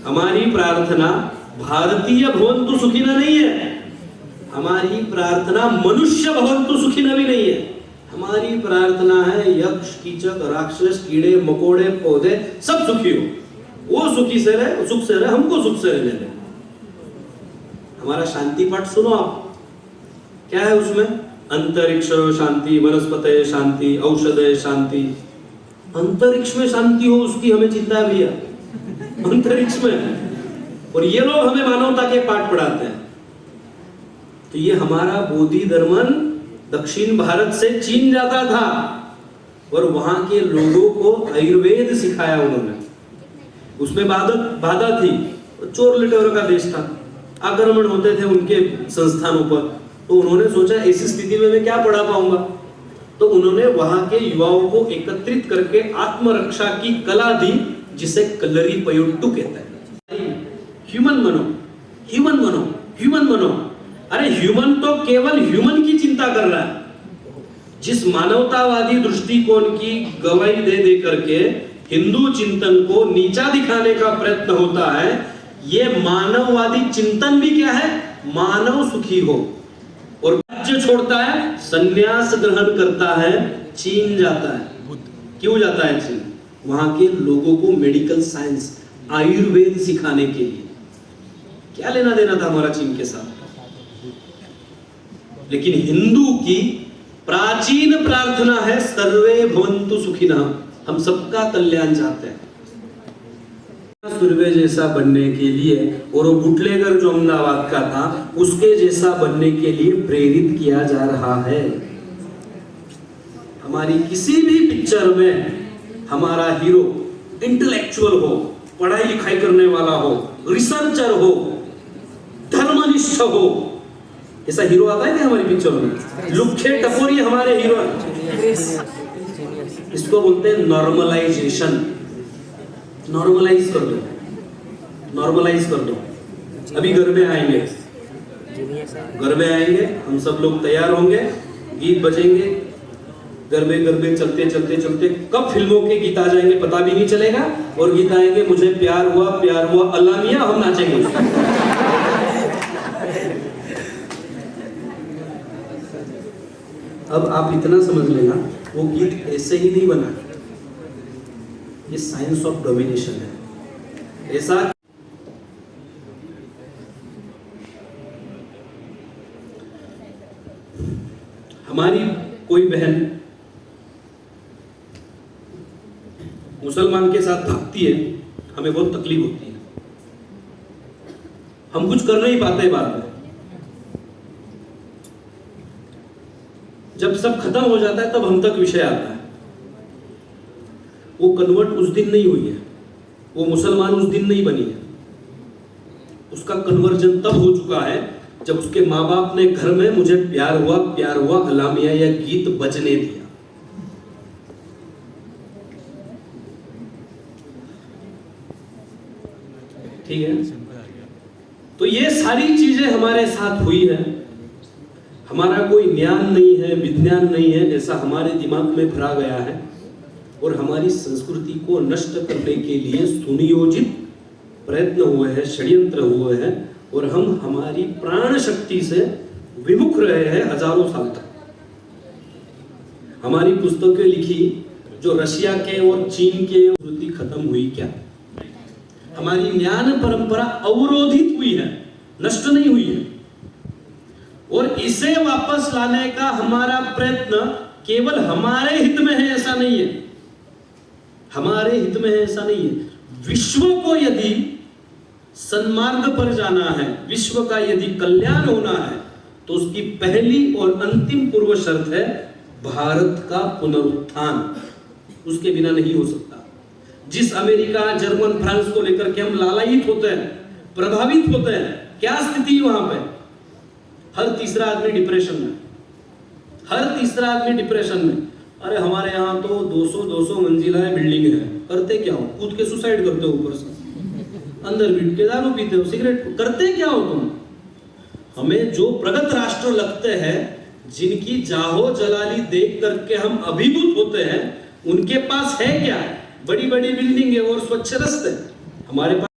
हमारी प्रार्थना भारतीय भवन्तु सुखिनः नहीं है, हमारी प्रार्थना मनुष्य भवन्तु सुखिनः भी नहीं है। हमारी प्रार्थना है यक्ष कीचक राक्षस कीड़े मकोड़े पौधे सब सुखी हो, वो सुखी से रहे, सुख से रहे, हमको सुख से रहने दे। हमारा शांति पाठ सुनो आप, क्या है उसमें? अंतरिक्ष शांति, वनस्पति शांति, औषधे शांति। अंतरिक्ष में शांति हो उसकी हमें चिंता है भैया, अंतरिक्ष में। और ये लोग हमें मानवता के पाठ पढ़ाते हैं। तो ये हमारा बोधि धर्मन दक्षिण भारत से चीन जाता था और वहां के लोगों को आयुर्वेद सिखाया उन्होंने। उसमें बाधा थी, चोर लुटेरों का देश था, आक्रमण होते थे उनके संस्थानों पर। तो उन्होंने सोचा ऐसी स्थिति में मैं क्या पढ़ा पाऊंगा, तो उन्होंने वहां के युवाओं को एकत्रित करके आत्मरक्षा की कला दी, जिसे कलरीपयट्टू कहते हैं। ह्यूमन मनो। अरे ह्यूमन तो केवल ह्यूमन की चिंता कर रहा है। जिस मानवतावादी दृष्टिकोण की गवाही दे दे करके हिंदू चिंतन को नीचा दिखाने का प्रयत्न होता है, ये मानववादी चिंतन भी क्या है? मानव सुखी हो। और राज्य छोड़ता है, संन्यास ग्रहण करता है, चीन जाता है। क्यों जाता है चीन? वहां के लोगों को मेडिकल साइंस आयुर्वेद सिखाने के लिए। क्या लेना देना था हमारा चीन के साथ? लेकिन हिंदू की प्राचीन प्रार्थना है सर्वे भवन्तु सुखिनः, हम सबका कल्याण चाहते हैं। सुर्वे जैसा बनने के लिए, और वो बुटलेगर जो अहमदाबाद का था उसके जैसा बनने के लिए प्रेरित किया जा रहा है। हमारी किसी भी पिक्चर में हमारा हीरो इंटेलेक्चुअल हो, पढ़ाई लिखाई करने वाला हो, रिसर्चर हो, धर्मनिष्ठ हो, ऐसा हीरो आता है क्या हमारी पिक्चर में? लुखे टपोरी हमारे हीरो हैं। इसको बोलते हैं नॉर्मलाइजेशन। नॉर्मलाइज कर दो। अभी गरबे आएंगे, हम सब लोग तैयार होंगे, गीत बजेंगे, गरबे चलते कब फिल्मों के गीत आ जाएंगे पता भी नहीं चलेगा। और गीत आएंगे मुझे प्यार हुआ अल्लाह मियां, हम नाचेंगे। अब आप इतना समझ लेना, वो गीत ऐसे ही नहीं बना, ये साइंस ऑफ डोमिनेशन है। ऐसा हमारी कोई बहन मुसलमान के साथ भागती है, हमें बहुत तकलीफ होती है, हम कुछ कर नहीं पाते बाद में। जब सब खत्म हो जाता है तब हम तक विषय आता है। वो कन्वर्ट उस दिन नहीं हुई है, वो मुसलमान उस दिन नहीं बनी है, उसका कन्वर्जन तब हो चुका है जब उसके माँ बाप ने घर में मुझे प्यार हुआ अल्लाह मियां या गीत बजने दिया। ठीक है, तो ये सारी चीजें हमारे साथ हुई है। हमारा कोई ज्ञान नहीं है, विज्ञान नहीं है, ऐसा हमारे दिमाग में भरा गया है। और हमारी संस्कृति को नष्ट करने के लिए सुनियोजित प्रयत्न हुए हैं, षड्यंत्र हुए हैं, और हम हमारी प्राण शक्ति से विमुख रहे हैं हजारों साल तक। हमारी पुस्तकें लिखी जो रशिया के और चीन के संस्कृति खत्म हुई क्या? हमारी ज्ञान परंपरा अवरोधित हुई है, नष्ट नहीं हुई है। और इसे वापस लाने का हमारा प्रयत्न केवल हमारे हित में है ऐसा नहीं है, हमारे हित में है ऐसा नहीं है। विश्व को यदि सन्मार्ग पर जाना है, विश्व का यदि कल्याण होना है, तो उसकी पहली और अंतिम पूर्व शर्त है भारत का पुनरुत्थान। उसके बिना नहीं हो सकता। जिस अमेरिका, जर्मन, फ्रांस को लेकर के हम लालायित होते हैं, प्रभावित होते हैं, क्या स्थिति वहां पे? हर तीसरा आदमी डिप्रेशन में। अरे हमारे यहाँ तो 200 मंजिला बिल्डिंग है, करते क्या हो? कूद के सुसाइड करते हो, ऊपर से अंदर बैठ के दारू पीते हो, सिगरेट, करते क्या हो तुम? हमें जो प्रगत राष्ट्र लगते हैं, जिनकी जाहो जलाली देख करके हम अभिभूत होते हैं, उनके पास है क्या? बड़ी बड़ी बिल्डिंग है और स्वच्छ रास्ते। हमारे पास